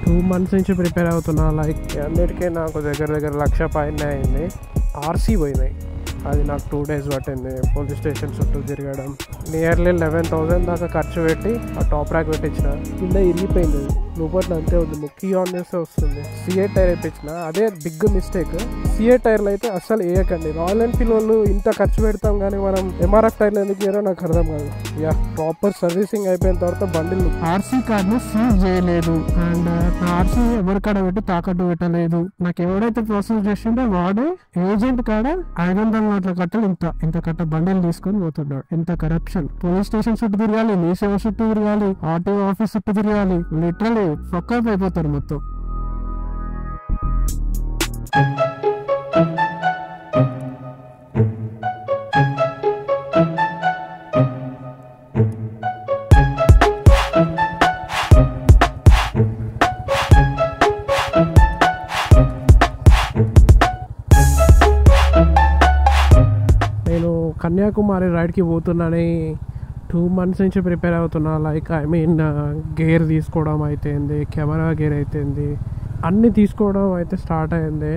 2 months నుంచి prepare అవుతున్నా. Like అన్నిటికీ నాకు దగ్గర దగ్గర 1,00,000 పైన అయింది. ఆర్సీ పోయినాయి, అది నాకు 2 days పట్టింది. పోలీస్ స్టేషన్ చుట్టూ తిరగడం, నియర్లీ 11,000 దాకా ఖర్చు పెట్టి ఆ టాప్ ర్యాక్ పెట్టించిన. కింద ఇరిగిపోయింది, లోపల అంతే ఉంది, ముక్కి ఆన్ చేస్తే వస్తుంది. సిఏ టైర్ వేయించిన, అదే బిగ్ మిస్టేక్. సిఏ టైర్లు అయితే అస్సలు వేయకండి. రాయల్ ఎన్ఫీల్డ్ వాళ్ళు ఇంత ఖర్చు పెడతాం కానీ మనం ఎంఆర్ఎఫ్ టైర్లు ఎందుకు వేయరో నాకు అర్థం కాదు. యా, ప్రాపర్ సర్వీసింగ్ అయిపోయిన తర్వాత బండిలు ఆర్సీ కార్డుని సీజ్ చేయలేదు అండ్ ఆర్సీ ఎవరికాడ పెట్టి తాకట్టు పెట్టలేదు. నాకు ఎవడైతే ప్రాసెస్ చేసిండో వాడే ఏజెంట్ కాడ 500 కట్టలు ఇంత కట్ట బండిలు తీసుకొని పోతున్నాడు. ఎంత కరప్షన్! పోలీస్ స్టేషన్ చుట్టూ తిరగాలి, మీ సేవ చుట్టూ తిరగాలి, ఆర్టీఓ ఆఫీస్ చుట్టూ తిరగాలి. లిటరలీ ఫక్కప్ అయిపోతారు మొత్తం. నేను కన్యాకుమారి రైడ్కి పోతున్నానని 2 months నుంచి ప్రిపేర్ అవుతున్నా. లైక్ గేర్ తీసుకోవడం అయితేంది, కెమెరా గేర్ అయితేంది, అన్నీ తీసుకోవడం అయితే స్టార్ట్ అయింది.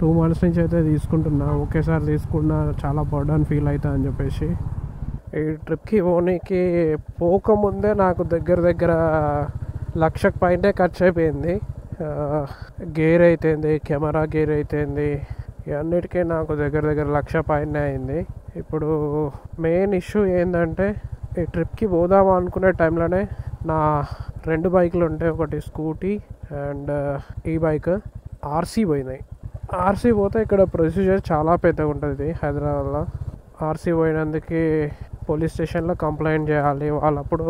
2 months నుంచి అయితే తీసుకుంటున్నా. ఒకేసారి తీసుకున్నా చాలా బర్డన్ ఫీల్ అవుతా అని చెప్పేసి. ఈ ట్రిప్కి పోకముందే నాకు దగ్గర 1,00,000 పైనే ఖర్చు అయిపోయింది. గేర్ అయితేంది, కెమెరా గేర్ అయితేంది, అన్నిటికీ నాకు దగ్గర 1,00,000 పైన అయింది. ఇప్పుడు మెయిన్ ఇష్యూ ఏంటంటే, ఈ ట్రిప్కి పోదామా అనుకునే టైంలోనే నా 2 బైకులు ఉంటాయి, ఒకటి స్కూటీ అండ్ ఈ బైక్ ఆర్సీ పోయినాయి. ఆర్సీ పోతే ఇక్కడ ప్రొసీజర్ చాలా పెద్దగా ఉంటుంది హైదరాబాద్లో. ఆర్సీ పోయినందుకు పోలీస్ స్టేషన్లో కంప్లైంట్ చేయాలి. వాళ్ళప్పుడు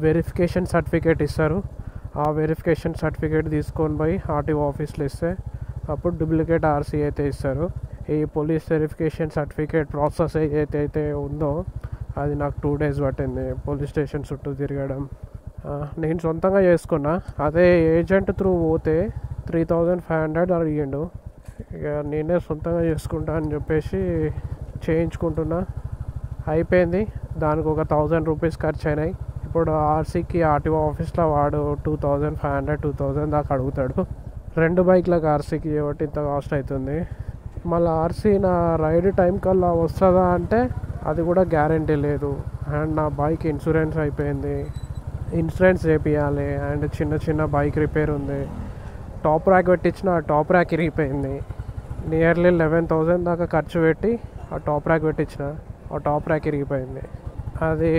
వెరిఫికేషన్ సర్టిఫికేట్ ఇస్తారు. ఆ వెరిఫికేషన్ సర్టిఫికేట్ తీసుకొని పోయి ఆర్టీఓ ఆఫీస్లో ఇస్తే అప్పుడు డూప్లికేట్ ఆర్సీ అయితే ఇస్తారు. ఈ పోలీస్ వెరిఫికేషన్ సర్టిఫికేట్ ప్రాసెస్ ఏదైతే ఉందో అది నాకు 2 days పట్టింది. పోలీస్ స్టేషన్ చుట్టూ తిరగడం నేను సొంతంగా చేసుకున్నా. అదే ఏజెంట్ త్రూ పోతే 3,500 అడిగిండు. ఇక నేనే సొంతంగా చేసుకుంటా అని చెప్పేసి చేయించుకుంటున్నా. అయిపోయింది, దానికి ఒక 1,000 రూపీస్ ఖర్చు అయినాయి. ఇప్పుడు ఆర్సీకి ఆర్టీఓ ఆఫీస్లో వాడు 2,500 2,000 దాకా అడుగుతాడు. 2 బైక్లకు ఆర్సీకి కాబట్టి ఇంత కాస్ట్ అవుతుంది. మళ్ళీ ఆర్సీ నా రైడ్ టైం కల్లా వస్తుందా అంటే అది కూడా గ్యారంటీ లేదు. అండ్ నా బైక్ ఇన్సూరెన్స్ అయిపోయింది, ఇన్సూరెన్స్ చేపియాలి. అండ్ చిన్న బైక్ రిపేర్ ఉంది. టాప్ ర్యాక్ పెట్టించిన, ఆ టాప్ ర్యాక్ ఇరిగిపోయింది. నియర్లీ 11,000 దాకా ఖర్చు పెట్టి ఆ టాప్ ర్యాక్ పెట్టించిన, ఆ టాప్ ర్యాక్ ఇరిగిపోయింది. అది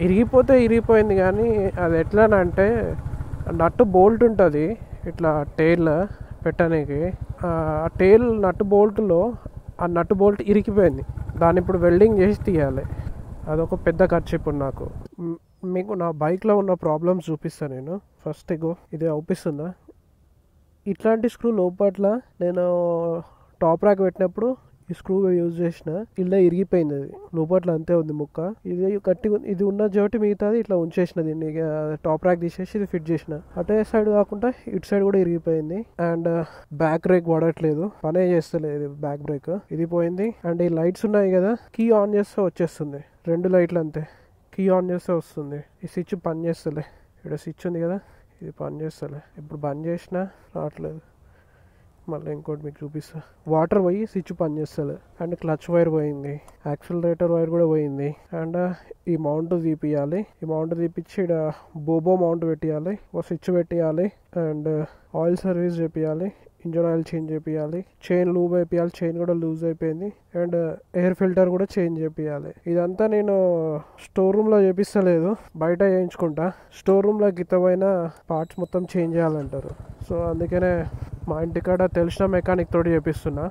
ఇరిగిపోయింది కానీ అది ఎట్లానంటే నట్టు బోల్ట్ ఉంటుంది ఇట్లా టైల్ పెట్టడానికి. ఆ టైల్ నట్టు బోల్ట్లో ఆ నట్టు బోల్ట్ ఇరిగిపోయింది. దాన్ని ఇప్పుడు వెల్డింగ్ చేసి తీయాలి. అదొక పెద్ద ఖర్చు ఇప్పుడు నాకు. మీకు నా బైక్లో ఉన్న ప్రాబ్లమ్స్ చూపిస్తాను నేను. ఫస్ట్ ఇది అవుపిస్తుందా, ఇట్లాంటి స్క్రూ లోపట్ల నేను టాప్ ర్యాక్ పెట్టినప్పుడు ఈ స్క్రూ యూజ్ చేసిన, ఇలా ఇరిగిపోయింది. అది లోపట్ల అంతే ఉంది ముక్క. ఇది ఉన్న చోటి మిగతాది ఇట్లా ఉంచేసిన. దీన్ని టాప్ ర్యాక్ తీసేసి ఇది ఫిట్ చేసిన. అటే సైడ్ కాకుండా ఇటు సైడ్ కూడా ఇరిగిపోయింది. అండ్ బ్యాక్ బ్రేక్ వాడట్లేదు, పనే చేస్తలేదు బ్యాక్ బ్రేక్. ఇది పోయింది. అండ్ ఈ లైట్స్ ఉన్నాయి కదా, కీ ఆన్ చేస్తే వచ్చేస్తుంది. 2 లైట్లు అంతే, కీ ఆన్ చేస్తే వస్తుంది. ఈ స్విచ్ పని చేస్తలే. ఇక్కడ స్విచ్ ఉంది కదా, ఇది పని చేస్తలే. ఇప్పుడు బంద్ చేసినా రావట్లేదు. మళ్ళీ ఇంకోటి మీకు చూపిస్తా. వాటర్ పోయి స్విచ్ పని చేస్తలే. అండ్ క్లచ్ వైర్ పోయింది, యాక్సిలరేటర్ వైర్ కూడా పోయింది. అండ్ ఈ మౌంట్ తీపియాలి. ఈ మౌంట్ తీపిచ్చి ఇక్కడ బోబో మౌంట్ పెట్టియాలి, ఒక స్విచ్ పెట్టియాలి. అండ్ ఆయిల్ సర్వీస్ చేపియాలి, ఇంజన్ ఆయిల్ చేంజ్ చేపియాలి, చైన్ లూబ్ అయిపోయాలి. చైన్ కూడా లూజ్ అయిపోయింది. అండ్ ఎయిర్ ఫిల్టర్ కూడా చేంజ్ చేపియాలి. ఇదంతా నేను స్టోర్ రూమ్లో చేపిస్తలేదు, బయట చేయించుకుంటా. స్టోర్ రూమ్లో గిత్తమైన పార్ట్స్ మొత్తం చేంజ్ చేయాలంటారు. సో అందుకనే మా ఇంటికాడ తెలిసిన మెకానిక్ తోటి చేపిస్తున్నా.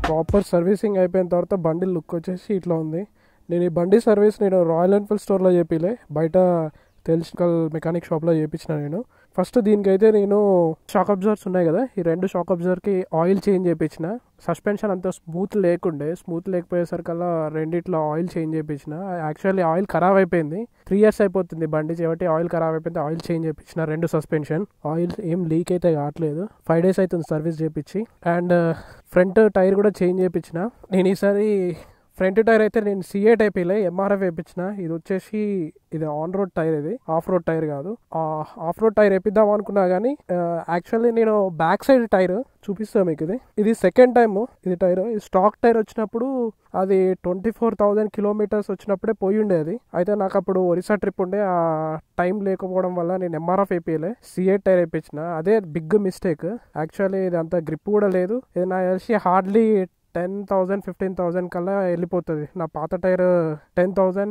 ప్రాపర్ సర్వీసింగ్ అయిపోయిన తర్వాత బండి లుక్ వచ్చేసి ఇట్లా ఉంది. నేను ఈ బండి సర్వీస్ రాయల్ ఎన్ఫీల్డ్ స్టోర్లో చేపిలే, బయట తెలిసిన మెకానిక్ షాప్లో చేయించిన. నేను ఫస్ట్ దీనికైతే నేను షాక్ అబ్జర్వర్స్ ఉన్నాయి కదా, ఈ 2 షాక్ అబ్జర్వర్కి ఆయిల్ చేంజ్ చేయించిన. సస్పెన్షన్ అంతా స్మూత్ లేకపోయేసరికల్లా రెండిట్లో ఆయిల్ చేంజ్ చేయించిన. యాక్చువల్లీ ఆయిల్ ఖరాబ్ అయిపోయింది. 3 years అయిపోతుంది బండి చేయబట్టి, ఆయిల్ ఖరాబ్ అయిపోయింది. ఆయిల్ చేంజ్ చేయించిన. 2 సస్పెన్షన్ ఆయిల్ ఏం లీక్ అయితే కావట్లేదు. 5 days అవుతుంది సర్వీస్ చేయించి. అండ్ ఫ్రంట్ టైర్ కూడా చేంజ్ చేయించిన. నేను ఈసారి ఫ్రంట్ టైర్ అయితే నేను సిఏ టైప్ వేయలే, ఎంఆర్ఎఫ్ వేయించిన. ఇది వచ్చేసి ఇది ఆన్ రోడ్ టైర్, ఇది ఆఫ్ రోడ్ టైర్ కాదు. ఆఫ్ రోడ్ టైర్ వేపిద్దాం అనుకున్నా కానీ యాక్చువల్లీ నేను బ్యాక్ సైడ్ టైర్ చూపిస్తాను మీకు. ఇది సెకండ్ టైమ్ ఇది టైర్. ఇది స్టాక్ టైర్ వచ్చినప్పుడు అది 24,000 కిలోమీటర్స్ వచ్చినప్పుడే పోయి ఉండేది. అయితే నాకు అప్పుడు ఒరిస్సా ట్రిప్ ఉండే, ఆ టైం లేకపోవడం వల్ల నేను ఎంఆర్ఎఫ్ వేపియలే, సిఏ టైర్ వేయించిన. అదే బిగ్ మిస్టేక్. యాక్చువల్లీ ఇది అంత గ్రిప్ కూడా లేదు. ఇది నాకు తెలిసి హార్డ్లీ 10,000 15,000 కల్లా వెళ్ళిపోతుంది. నా పాత టైర్ 10,000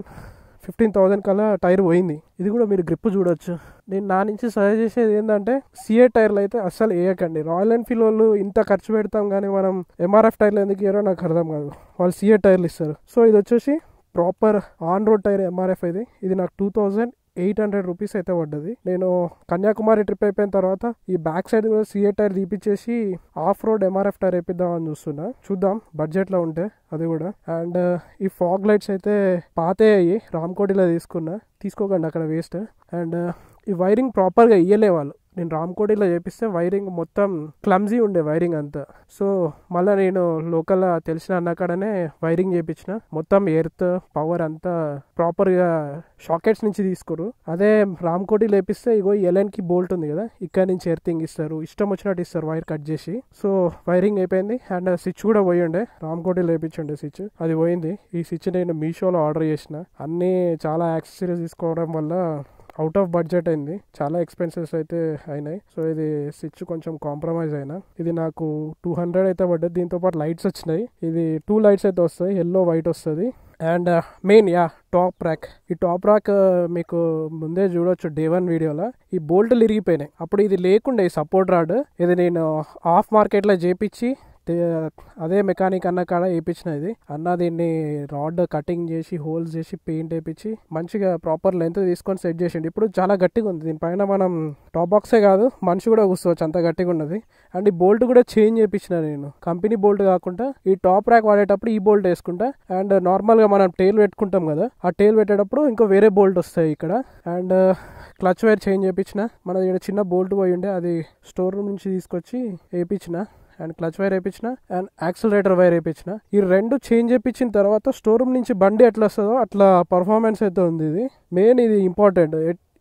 15,000 కల్లా టైర్ పోయింది. ఇది కూడా మీరు గ్రిప్ చూడొచ్చు. నేను నా నుంచి సజెస్ట్ చేసేది ఏంటంటే సిఏ టైర్లు అయితే అస్సలు వేయకండి. రాయల్ ఎన్ఫీల్డ్ వాళ్ళు ఇంత ఖర్చు పెడతాం కానీ మనం ఎంఆర్ఎఫ్ టైర్లు ఎందుకు ఇయ్యారో నాకు అర్థం కాదు. వాళ్ళు సిఏ టైర్లు ఇస్తారు. సో ఇది వచ్చేసి proper on road tyre MRF. ఇది నాకు 2,800 రూపీస్ అయితే పడ్డది. నేను కన్యాకుమారి ట్రిప్ అయిపోయిన తర్వాత ఈ బ్యాక్ సైడ్ కూడా సిఏ టైర్ తీపిచ్చేసి ఆఫ్ రోడ్ ఎంఆర్ఎఫ్ టైర్ వేపిద్దామని చూస్తున్నా. చూద్దాం బడ్జెట్లో ఉంటే అది కూడా. అండ్ ఈ ఫాగ్ లైట్స్ అయితే పాతే అయ్యి రామ్కోటిలో తీసుకోకండి, అక్కడ వేస్ట్. అండ్ ఈ వైరింగ్ ప్రాపర్గా ఇయ్యలే వాళ్ళు. నేను రామ్కోటిలో చేపిస్తే వైరింగ్ మొత్తం క్లమ్జీ ఉండే వైరింగ్ అంతా. సో మళ్ళీ నేను లోకల్ తెలిసిన అన్నకాడనే వైరింగ్ చేయించిన. మొత్తం ఎర్త్ పవర్ అంతా ప్రాపర్గా షాకెట్స్ నుంచి తీసుకోరు. అదే రామ్కోటిలో వేపిస్తే ఇగో ఎలెన్కి బోల్ట్ ఉంది కదా, ఇక్కడ నుంచి ఎర్తింగ్ ఇస్తారు, ఇష్టం వచ్చినట్టు ఇస్తారు వైర్ కట్ చేసి. సో వైరింగ్ అయిపోయింది. అండ్ స్విచ్ కూడా పోయి ఉండే, రామ్కోటిలో వేయించండి స్విచ్, అది పోయింది. ఈ స్విచ్ నేను మీషోలో ఆర్డర్ చేసిన. అన్నీ చాలా యాక్సెసరీస్ తీసుకోవడం వల్ల అవుట్ ఆఫ్ బడ్జెట్ అయింది, చాలా ఎక్స్పెన్సెస్ అయితే అయినాయి. సో ఇది స్విచ్ కొంచెం కాంప్రమైజ్ అయినా. ఇది నాకు 200 అయితే పడ్డది. దీంతో పాటు లైట్స్ వచ్చినాయి. ఇది 2 లైట్స్ అయితే వస్తాయి, ఎల్లో వైట్ వస్తుంది. And main top rack. ఈ టాప్ ర్యాక్ మీకు ముందే చూడొచ్చు డే 1 వీడియోలో. ఈ బోల్ట్లు ఇరిగిపోయినాయి. అప్పుడు ఇది లేకుండే ఈ సపోర్ట్ రాడ్. ఇది నేను ఆఫ్ మార్కెట్లో చేపించి అదే మెకానిక్ అన్న కాడ వేయించిన. ఇది అన్న దీన్ని రాడ్ కటింగ్ చేసి హోల్స్ చేసి పెయింట్ వేయించి మంచిగా ప్రాపర్ లెంత్ తీసుకొని సెట్ చేసిండు. ఇప్పుడు చాలా గట్టిగా ఉంది. దీనిపైన మనం టాప్ బాక్సే కాదు మనిషి కూడా కూర్చోవచ్చు, అంత గట్టిగా ఉన్నది. అండ్ ఈ బోల్ట్ కూడా చేంజ్ చేయించిన నేను. కంపెనీ బోల్ట్ కాకుండా ఈ టాప్ ర్యాక్ వాడేటప్పుడు ఈ బోల్ట్ వేసుకుంటా. అండ్ నార్మల్గా మనం టైల్ పెట్టుకుంటాం కదా, ఆ టైల్ పెట్టేటప్పుడు ఇంకో వేరే బోల్ట్ వస్తాయి ఇక్కడ. అండ్ క్లచ్ వైర్ చేంజ్ చేయించిన. మనది ఇక్కడ చిన్న బోల్ట్ పోయి ఉండే, అది స్టోర్ రూమ్ నుంచి తీసుకొచ్చి వేయించిన. అండ్ క్లచ్ వైర్ వేయించిన అండ్ యాక్సిలరేటర్ వైర్ వేయించిన. ఈ రెండు చేంజ్ చేయించిన తర్వాత స్టోర్ రూమ్ నుంచి బండి ఎట్లా వస్తుందో అట్లా పర్ఫార్మెన్స్ అయితే ఉంది. ఇది మెయిన్, ఇది ఇంపార్టెంట్.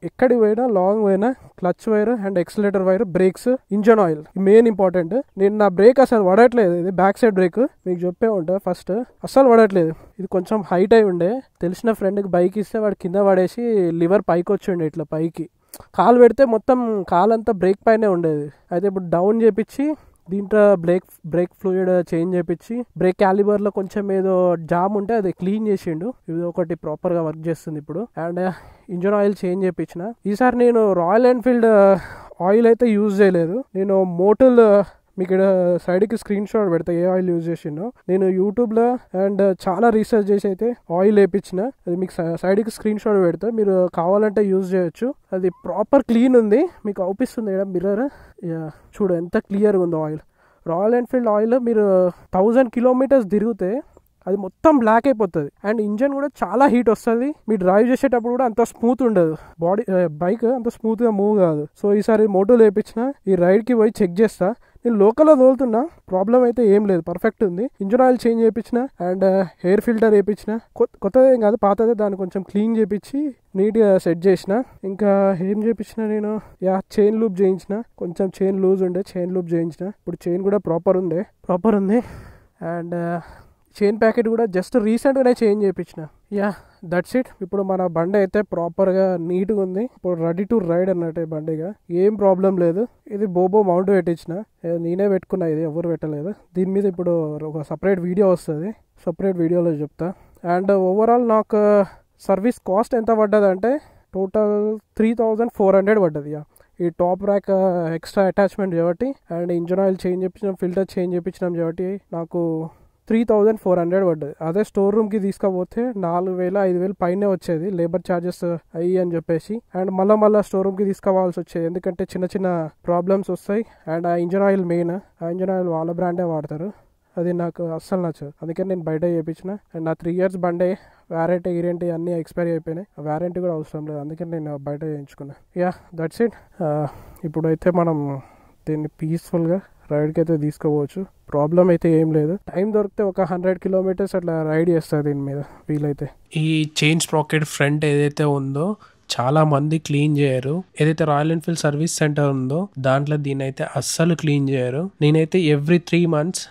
ఎక్కడికి పోయినా లాంగ్ పోయినా clutch wire and accelerator wire, brakes, engine oil main important. నేను నా బ్రేక్ అసలు పడట్లేదు. ఇది బ్యాక్ సైడ్ బ్రేక్ మీకు చెప్పే ఉంటా ఫస్ట్, అస్సలు పడట్లేదు. ఇది కొంచెం హైట్ అయి ఉండే, తెలిసిన ఫ్రెండ్కి బైక్ ఇస్తే వాడు కింద పడేసి లివర్ పైకి వచ్చిండే, ఇట్లా పైకి కాలు పెడితే మొత్తం కాలంతా బ్రేక్ పైనే ఉండేది. అయితే ఇప్పుడు డౌన్ చేపించి దీంట్లో బ్రేక్ ఫ్లూయిడ్ చేంజ్ చేయించి బ్రేక్ క్యాలిబర్లో కొంచెం ఏదో జామ్ ఉంటే అది క్లీన్ చేసిండు. ఇది ఒకటి ప్రాపర్గా వర్క్ చేస్తుంది ఇప్పుడు. అండ్ ఇంజన్ ఆయిల్ చేంజ్ చేయించిన. ఈసారి నేను రాయల్ ఎన్ఫీల్డ్ ఆయిల్ అయితే యూజ్ చేయలేదు. నేను మోటల్ మీకు ఇక్కడ సైడ్కి స్క్రీన్ షాట్ పెడతా ఏ ఆయిల్ యూజ్ చేసిండో. నేను యూట్యూబ్లో అండ్ చాలా రీసెర్చ్ చేసి అయితే ఆయిల్ వేయించిన. అది మీకు సైడ్కి స్క్రీన్ షాట్ పెడతా, మీరు కావాలంటే యూజ్ చేయొచ్చు. అది ప్రాపర్ క్లీన్ ఉంది, మీకు అవుపిస్తుంది ఇక్కడ మిర్రర్. చూడు ఎంత క్లియర్గా ఉందో ఆయిల్. రాయల్ ఎన్ఫీల్డ్ ఆయిల్ మీరు 1000 కిలోమీటర్స్ తిరిగితే అది మొత్తం బ్లాక్ అయిపోతుంది. అండ్ ఇంజన్ కూడా చాలా హీట్ వస్తుంది. మీరు డ్రైవ్ చేసేటప్పుడు కూడా అంత స్మూత్ ఉండదు, బైక్ అంత స్మూత్గా మూవ్ కాదు. సో ఈసారి మోటోలో వేయించిన. ఈ రైడ్కి పోయి చెక్ చేస్తా. నేను లోకల్లో తోలుతున్నా, ప్రాబ్లం అయితే ఏం లేదు, పర్ఫెక్ట్ ఉంది. ఇంజన్ ఆయిల్ చేంజ్ చేయించిన అండ్ ఎయిర్ ఫిల్టర్ వేయించిన. కొత్తదేం కాదు, పాతదే. దాన్ని కొంచెం క్లీన్ చేయించి నీట్గా సెట్ చేసిన. ఇంకా ఏం చేయించిన నేను, చైన్ లూప్ చేయించిన. కొంచెం చైన్ లూజ్ ఉండే, చైన్ లూప్ చేయించిన. ఇప్పుడు చైన్ కూడా ప్రాపర్ ఉంది. అండ్ చైన్ ప్యాకెట్ కూడా జస్ట్ రీసెంట్గానే చేంజ్ చేయించిన. That's it. ఇప్పుడు మన బండి అయితే ప్రాపర్గా నీట్గా ఉంది. ఇప్పుడు రెడీ టు రైడ్ అన్నట్టు బండిగా, ఏం ప్రాబ్లం లేదు. ఇది బోబో మౌంట్ పెట్టించిన, నేనే పెట్టుకున్నా, ఇది ఎవరు పెట్టలేదు. దీని మీద ఇప్పుడు ఒక సపరేట్ వీడియో వస్తుంది, సపరేట్ వీడియోలో చెప్తా. అండ్ ఓవరాల్ నాకు సర్వీస్ కాస్ట్ ఎంత పడ్డది అంటే టోటల్ 3,400 పడ్డది. ఈ టాప్ ర్యాక్ ఎక్స్ట్రా అటాచ్మెంట్ కాబట్టి అండ్ ఇంజన్ ఆయిల్ చేంజ్ చేయించినాం, ఫిల్టర్ చేంజ్ చేయించినాం కాబట్టి నాకు 3,400 పడ్డది. అదే స్టోర్ రూమ్కి తీసుకపోతే 4,000 5,000 పైనే వచ్చేది, లేబర్ ఛార్జెస్ అయ్యి అని చెప్పేసి. అండ్ మళ్ళీ స్టోర్ రూమ్కి తీసుకోవాల్సి వచ్చేది, ఎందుకంటే చిన్న ప్రాబ్లమ్స్ వస్తాయి. అండ్ ఆ ఇంజన్ ఆయిల్ మెయిన్, ఆ ఇంజన్ ఆయిల్ వాళ్ళ బ్రాండే వాడతారు, అది నాకు అస్సలు నచ్చదు. అందుకని నేను బయట చేయించిన. అండ్ నా 3 years బండే, వారంటీ అన్నీ ఎక్స్పైరీ అయిపోయినాయి. వారంటీ కూడా అవసరం లేదు, అందుకని నేను బయట చేయించుకున్నా. That's it. ఇప్పుడైతే మనం దీన్ని పీస్ఫుల్గా రైడ్కి అయితే తీసుకోవచ్చు, ప్రాబ్లం అయితే ఏం లేదు. టైం దొరికితే ఒక 100 కిలోమీటర్స్ అట్లా రైడ్ చేస్తారు దీని మీద వీలైతే. ఈ చైన్ స్ప్రాకెట్ ఫ్రంట్ ఏదైతే ఉందో చాలా మంది క్లీన్ చేయరు. ఏదైతే రాయల్ ఎన్ఫీల్డ్ సర్వీస్ సెంటర్ ఉందో దాంట్లో దీని అయితే అస్సలు క్లీన్ చేయరు. నేనైతే ఎవ్రీ 3 months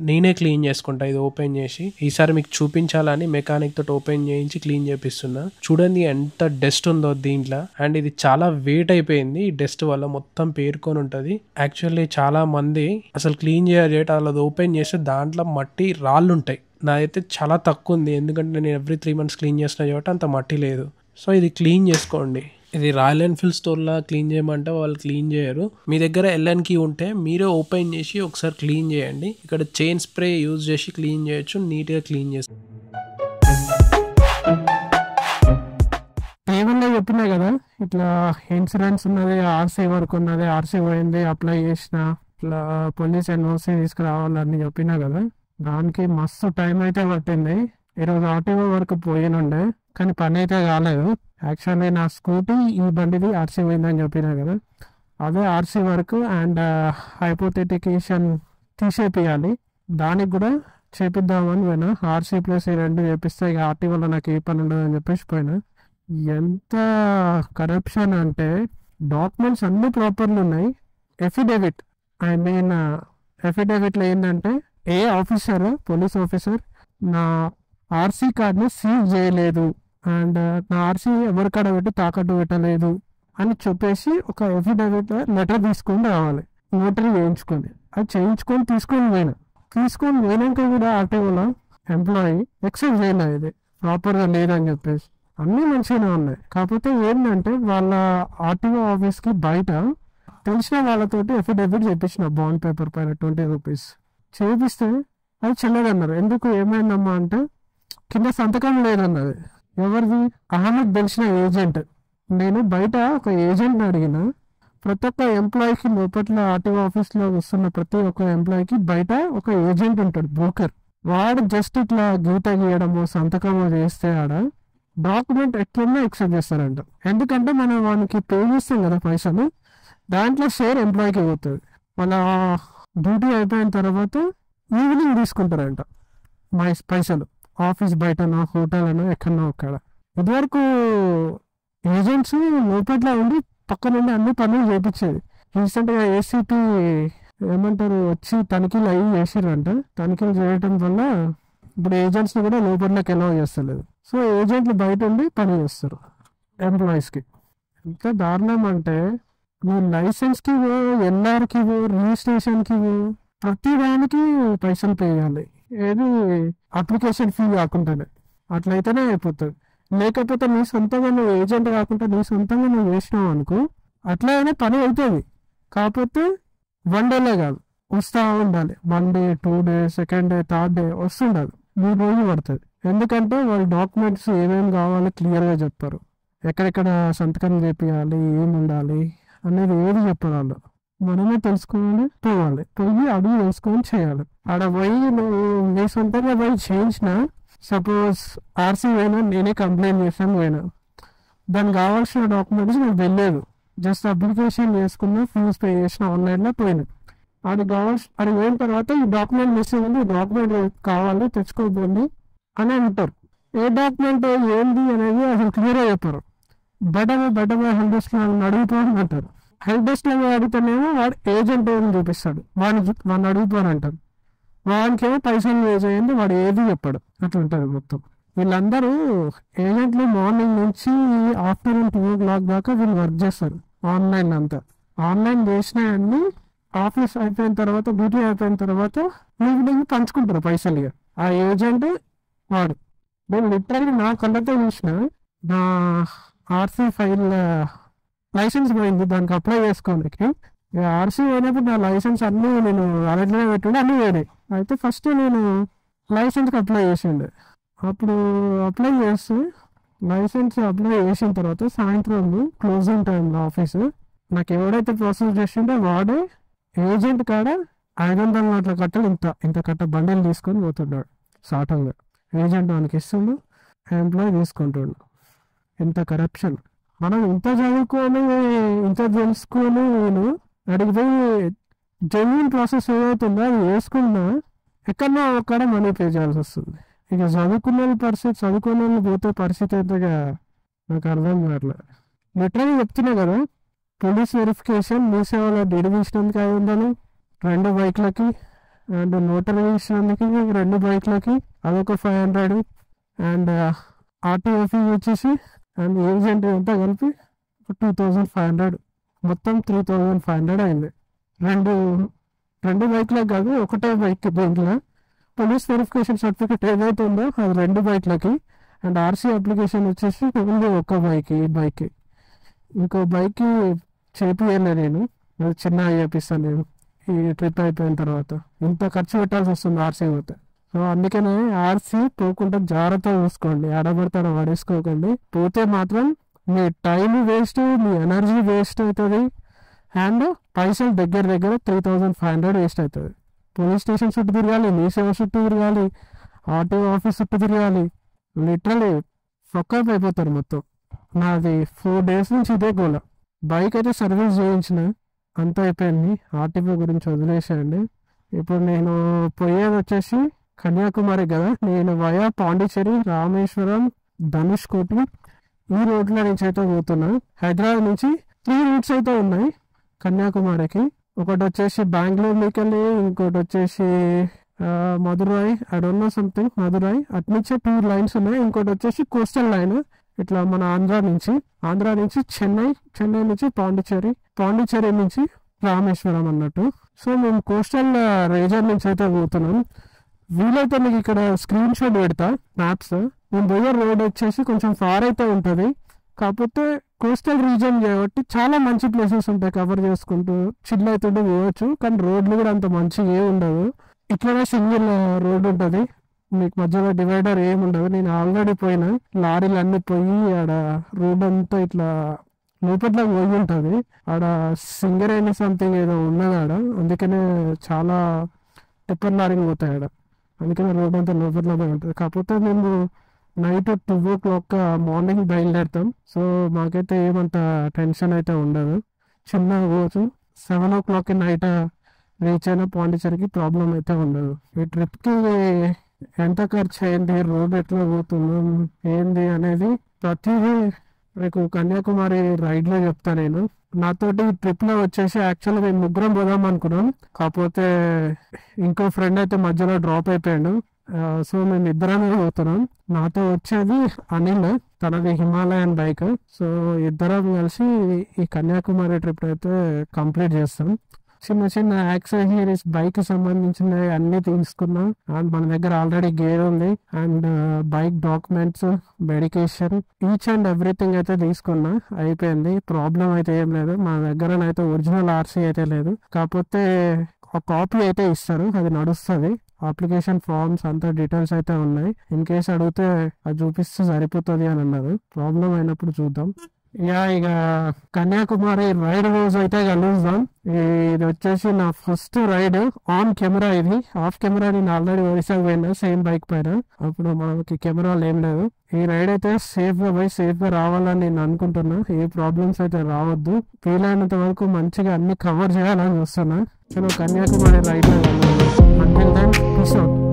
నేనే క్లీన్ చేసుకుంటా ఇది ఓపెన్ చేసి. ఈసారి మీకు చూపించాలని మెకానిక్ తోటి ఓపెన్ చేయించి క్లీన్ చేపిస్తున్నా. చూడండి ఎంత డస్ట్ ఉందో దీంట్లో. అండ్ ఇది చాలా వెయిట్ అయిపోయింది ఈ డస్ట్ వల్ల, మొత్తం పేరుకొని ఉంటది. యాక్చువల్లీ చాలా మంది అసలు క్లీన్ చేయట అలా ఓపెన్ చేస్తే దాంట్లో మట్టి రాళ్ళు ఉంటాయి. నాదైతే చాలా తక్కువ ఉంది, ఎందుకంటే నేను ఎవ్రీ 3 months క్లీన్ చేస్తున్నా కాబట్టి అంత మట్టి లేదు. సో ఇది క్లీన్ చేసుకోండి. ఇది రాయల్ ఎన్ఫీల్డ్ స్టోర్లో క్లీన్ చేయమంటే వాళ్ళు క్లీన్ చేయరు. మీ దగ్గర ఎల్ఎన్ కీ ఉంటే మీరే ఓపెన్ చేసి ఒకసారి క్లీన్ చేయండి. ఇక్కడ చైన్ స్ప్రే యూజ్ చేసి క్లీన్ చేయొచ్చు, నీట్గా క్లీన్ చేసి. ఏమన్నా చెప్పినా కదా ఇట్లా ఇన్సూరెన్స్ ఉన్నది, ఆర్సీ వర్క్ ఉన్నది, ఆర్సీ పోయింది, అప్లై చేసిన, ఇట్లా పోలీస్ ఎన్ఓసీ తీసుకురావాలని చెప్పినా కదా. దానికి మస్తు టైం అయితే పట్టింది. ఈరోజు ఆర్టీఓ వరకు పోయినుండే కానీ పని అయితే కాలేదు. యాక్చువల్లీ నా స్కూటీ ఈ బండిది ఆర్సీ పోయిందని చెప్పినా కదా, అదే ఆర్సీ వర్క్ అండ్ హైపోథెటికేషన్ తీసేపియాలి. దానికి కూడా చేపిద్దామని పోయినా. ఆర్సీ ప్లస్ ఈ రెండు చేపిస్తే ఇక ఆర్టీఓలో నాకు ఏ పని ఉండదు అని చెప్పేసి పోయినా. ఎంత కరప్షన్ అంటే డాక్యుమెంట్స్ అన్నీ ప్రాపర్లు ఉన్నాయి. ఎఫిడేవిట్ ఎఫిడేవిట్లో ఏంటంటే ఏ ఆఫీసర్, పోలీస్ ఆఫీసర్ నా ఆర్సీ కార్డ్ని సీజ్ చేయలేదు అండ్ నా ఆర్సీ ఎవరి కాడ పెట్టి తాకట్టు పెట్టలేదు అని చెప్పేసి ఒక ఎఫిడేవిట్ లెటర్ తీసుకొని రావాలి, నోటరీ చేయించుకొని. అది చేయించుకొని తీసుకొని పోయినాక కూడా ఆర్టీఓలో ఎంప్లాయీ ఎక్సెప్ట్ చేయలేదు, ఇది ప్రాపర్గా లేదని చెప్పేసి. అన్నీ మంచిగానే ఉన్నాయి. కాకపోతే ఏంటంటే వాళ్ళ ఆర్టీఓ ఆఫీస్కి బయట తెలిసిన వాళ్ళతోటి ఎఫిడేవిట్ చేయించిన బాండ్ పేపర్ పైన 20 రూపీస్ చేపిస్తే అది చెల్లదన్నారు. ఎందుకు ఏమైందమ్మా అంటే కింద సంతకం లేదన్నది. ఎవరిది? అహ్మద్ తెలిసిన ఏజెంట్. నేను బయట ఒక ఏజెంట్ని అడిగిన. ప్రతి ఒక్క ఎంప్లాయీకి లోపల ఆర్టీఓ ఆఫీస్లో వస్తున్న ప్రతి ఒక్క ఎంప్లాయీకి బయట ఒక ఏజెంట్ ఉంటాడు, బ్రోకర్. వాడు జస్ట్ ఇట్లా గీత గీయడము, సంతకము చేస్తే ఆడ డాక్యుమెంట్ ఎట్లన్నా యాక్సెప్ట్ చేస్తారంట. ఎందుకంటే మనం వానికి పే చేస్తాం కదా పైసలు, దాంట్లో షేర్ ఎంప్లాయీకి పోతుంది. వాళ్ళ డ్యూటీ అయిపోయిన తర్వాత ఈవినింగ్ తీసుకుంటారంట పైసలు, ఆఫీస్ బయటనో హోటల్ అనో ఎక్కడనో అక్కడ. ఇదివరకు ఏజెంట్స్ లోపట్ల ఉండి పక్క నుండి అన్ని పనులు చేయించేది. రీసెంట్గా ఏసీపీ ఏమంటారు వచ్చి తనిఖీలు అయ్యి చేసిరంట. తనిఖీలు చేయడం వల్ల ఇప్పుడు ఏజెంట్స్ని కూడా లోపట్లోకి ఎలా చేస్తలేదు. సో ఏజెంట్లు బయట ఉండి పని చేస్తారు ఎంప్లాయీస్కి. ఎంత దారుణం అంటే నువ్వు లైసెన్స్కి పో, ఎల్ఆర్కి పో, రిజిస్ట్రేషన్కి పో, ప్రతి దానికి పైసలు పే చేయాలి. ఏది అప్లికేషన్ ఫీ కాకుండానే. అట్లయితేనే అయిపోతుంది. లేకపోతే నీ సొంతంగా నువ్వు ఏజెంట్ కాకుండా నీ సొంతంగా నువ్వు వేసినావు అనుకో, అట్లనే పని అవుతుంది. కాకపోతే 1 dayలో కాదు, వస్తూ ఉండాలి. 1 day, 2 days, 2nd day, 3rd day వస్తుండాలి. 3 రోజులు పడుతుంది. ఎందుకంటే వాళ్ళు డాక్యుమెంట్స్ ఏమేమి కావాలో క్లియర్గా చెప్పారు. ఎక్కడెక్కడ సంతకం చేపియాలి, ఏమి ఉండాలి అనేది ఏది చెప్పారు వాళ్ళు. మనమే తెలుసుకోవాలి, పోయి అడుగు తెలుసుకొని చేయాలి. ఆడ పోయి నువ్వు నీ సొంతంగా పోయి చేయించిన, సపోజ్ ఆర్సీ పోయినా, నేనే కంప్లైంట్ చేసాను పోయినా, దానికి కావాల్సిన డాక్యుమెంట్స్ నాకు వెళ్ళలేదు. జస్ట్ అప్లికేషన్ చేసుకున్నా, ఫీజు పే చేసిన, ఆన్లైన్లో పోయినా. అది పోయిన తర్వాత ఈ డాక్యుమెంట్ మిస్ అయింది, ఈ డాక్యుమెంట్ కావాలి తెచ్చుకోబోండి అని అంటారు. ఏ డాక్యుమెంట్ ఏంది అనేది అసలు క్లియర్గా చెప్పారు. బెటర్గా హెల్ప్ డెస్క్లో అడుగుతామని అంటారు. హెల్ప్ డెస్క్లో అడిగితేనేమో వాడు ఏజెంట్ ఏమని చూపిస్తాడు, వాడిని అడుగుతాను అంటారు. వాడికేమో పైసలు పే చేయండి, వాడు ఏది చెప్పాడు. అట్లా ఉంటుంది మొత్తం. వీళ్ళందరూ ఏజెంట్లు మార్నింగ్ నుంచి ఆఫ్టర్నూన్ 2 o'clock దాకా వీళ్ళు వర్క్ చేస్తారు ఆన్లైన్. అంతా ఆన్లైన్ చేసినాయన్నీ ఆఫీస్ అయిపోయిన తర్వాత, డ్యూటీ అయిపోయిన తర్వాత ఈవినింగ్ పంచుకుంటారు పైసలు. ఆ ఏజెంట్ వాడు. నేను లిటరల్లీ నా కళ్ళతో చూసిన. నా ఆర్సీ ఫైల్ లైసెన్స్ పోయింది, దానికి అప్లై చేసుకోనికి. ఆర్సీ పోయినప్పుడు నా లైసెన్స్ అన్నీ నేను అలెట్లోనే పెట్టుండే, అన్నీ పోయినాయి. అయితే ఫస్ట్ నేను లైసెన్స్కి అప్లై చేసిండే. అప్పుడు అప్లై చేస్తే లైసెన్స్ అప్లై చేసిన తర్వాత సాయంత్రం క్లోజింగ్ టైంలో ఆఫీసు నాకు ఎవడైతే ప్రాసెస్ చేసిండో వాడే ఏజెంట్ కాడ 500 నోట్ల కట్టలు ఇంత కట్ట బండిలు తీసుకొని పోతున్నాడు. సాటంగా ఏజెంట్ వానికి ఇస్తుండు, ఎంప్లాయీ తీసుకుంటుండు. ఎంత కరప్షన్. మనం ఇంత చదువుకొని ఇంత తెలుసుకొని నేను అడిగిపోయి జెన్యున్ ప్రాసెస్ ఏదైతుందో అది వేసుకున్నా ఎక్కడో ఒక్కడ మనీ పే చేయాల్సి వస్తుంది. ఇక చదువుకునే వాళ్ళు పోతే పరిస్థితి ఎంతగా నాకు అర్థం కావట్లేదు. లిటరల్లీ చెప్తున్నా కదా, పోలీస్ వెరిఫికేషన్ మీ సేవలో డిడివిషన్కి 500, 2 బైక్లకి, అండ్ నోటరీ ఇచ్చినందుకు 2 బైక్లకి అదొక 500, అండ్ ఆర్టీఓ ఫీ వచ్చేసి అండ్ ఏజెంట్ అంతా కలిపి 2500, మొత్తం 3500 అయింది. రెండు బైక్లకు కాదు, ఒకటే బైక్. దీంట్లో పోలీస్ వెరిఫికేషన్ సర్టిఫికేట్ ఏదైతే ఉందో అది 2 బైక్లకి, అండ్ ఆర్సీ అప్లికేషన్ వచ్చేసి ఓన్లీ ఒక బైక్. ఈ బైక్ ఇంకో బైక్ చేపియలే నేను, అది చిన్నగా చేపిస్తాను నేను ఈ ట్రిప్ అయిపోయిన తర్వాత. ఇంత ఖర్చు పెట్టాల్సి వస్తుంది ఆర్సీ పోతే. సో అందుకనే ఆర్సీ పోకుండా జాగ్రత్తగా చూసుకోండి, ఆడబడతాడ పడేసుకోకండి. పోతే మాత్రం మీ టైం వేస్ట్, మీ ఎనర్జీ వేస్ట్ అవుతుంది, అండ్ పైసలు దగ్గర 3500 వేస్ట్ అవుతుంది. పోలీస్ స్టేషన్ చుట్టూ తిరగాలి, మీ సేవ చుట్టూ తిరగాలి, ఆర్టీఓ ఆఫీస్ చుట్టూ తిరగాలి. లిటరలీ ఫక్కప్ అయిపోతారు మొత్తం. నాది 4 days నుంచి ఇదే గోల. బైక్ అయితే సర్వీస్ చేయించిన, అంతా అయిపోయింది. ఆర్టీఓ గురించి వదిలేసేయండి. ఇప్పుడు నేను పోయేది వచ్చేసి కన్యాకుమారి కదా. నేను వయా పాండిచ్చేరి, రామేశ్వరం, ధనుష్కోటి ఈ రోడ్ల నుంచి అయితే పోతున్నా. హైదరాబాద్ నుంచి 3 routes అయితే ఉన్నాయి కన్యాకుమారికి. ఒకటి వచ్చేసి బెంగళూరు మీకెళ్ళి, ఇంకోటి వచ్చేసి Madurai, I don't know something, Madurai. అట్నుంచే 2 lines ఉన్నాయి. ఇంకోటి వచ్చేసి కోస్టల్ లైన్, ఇట్లా మన ఆంధ్ర నుంచి చెన్నై నుంచి పాండిచ్చేరి నుంచి రామేశ్వరం అన్నట్టు. సో మేము కోస్టల్ రీజన్ నుంచి అయితే పోతున్నాం. వీలైతే మీకు ఇక్కడ స్క్రీన్ షాట్ పెడతా మ్యాప్స్. మేము పోయే రోడ్ వచ్చేసి కొంచెం ఫార్ అయితే ఉంటుంది, కాకపోతే కోస్టల్ రీజన్ కాబట్టి చాలా మంచి ప్లేసెస్ ఉంటాయి. కవర్ చేసుకుంటూ చిల్ అవుతుంటే పోవచ్చు, కానీ రోడ్లు కూడా అంత మంచిగా ఏమి ఉండదు. ఇట్లనే సింగిల్ రోడ్ ఉంటుంది, మీకు మధ్యలో డివైడర్ ఏమి ఉండదు. నేను ఆల్రెడీ పోయినా, లారీలు అన్ని పోయి ఆడ రోడ్ అంతా ఇట్లా లోపట్ల పోయి ఉంటుంది. ఆడ సింగరేణి సంథింగ్ ఏదో ఉన్నది ఆడ, అందుకనే చాలా టెప్పర్ లారీలు పోతాయి ఆడ, అందుకనే రోడ్ అంతా లోపట్ల పోయి ఉంటుంది. కాకపోతే మేము నైట్ 2 o'clock మార్నింగ్ బయలుదేరుతాం. సో మాకైతే ఏమంత టెన్షన్ అయితే ఉండదు, చిన్నగా పోవచ్చు. 7 o'clock నైట్ రీచ్ అయినా పాండిచ్చేరికి ప్రాబ్లం అయితే ఉండదు. ఈ ట్రిప్కి ఎంత ఖర్చు అయింది, రోడ్ ఎట్లా పోతున్నాం ఏంది అనేది ప్రతిదీ మీకు కన్యాకుమారి రైడ్లో చెప్తా నేను. నాతోటి ట్రిప్లో వచ్చేసి యాక్చువల్గా మేము 3 పోదాం అనుకున్నాం, కాకపోతే ఇంకో ఫ్రెండ్ అయితే మధ్యలో డ్రాప్ అయిపోయాడు. సో మేము 2 పోతున్నాం. నాతో వచ్చేది అనిల్, తనది హిమాలయన్ బైక్. సో 2 కలిసి ఈ కన్యాకుమారి ట్రిప్ అయితే కంప్లీట్ చేస్తాం. చిన్న యాక్సెసరీస్ బైక్ సంబంధించిన అన్ని తీసుకున్నాం. అండ్ మన దగ్గర ఆల్రెడీ గేర్ ఉంది, and bike documents, medication, each and everything అయితే తీసుకున్నా. అయిపోయింది, ప్రాబ్లం అయితే ఏం లేదు. మన దగ్గర అయితే ఒరిజినల్ ఆర్సీ అయితే లేదు, కాకపోతే ఒక కాపీ అయితే ఇస్తారు, అది నడుస్తుంది. అప్లికేషన్ ఫార్మ్స్ అంతా డీటెయిల్స్ అయితే ఉన్నాయి. ఇన్ కేసు అడిగితే అది చూపిస్తే సరిపోతుంది అని అన్నారు. ప్రాబ్లం అయినప్పుడు చూద్దాం. ఇక కన్యాకుమారి రైడ్ రోజు అయితే కలుద్దాం. ఇది వచ్చేసి నా ఫస్ట్ రైడ్ ఆన్ కెమెరా. ఇది ఆఫ్ కెమెరా నేను ఆల్రెడీ ఒడిశాకు పోయినా సేమ్ బైక్ పైన, అప్పుడు మనకి కెమెరాలు ఏం లేదు. ఈ రైడ్ అయితే సేఫ్ గా పోయి సేఫ్ గా రావాలని నేను అనుకుంటున్నా. ఏ ప్రాబ్లమ్స్ అయితే రావద్దు, వీలైనంత వరకు మంచిగా అన్ని కవర్ చేయాలని చూస్తున్నా. చలో కన్యాకుమారి రైడ్ లో కలుద్దాం. Until then, peace out.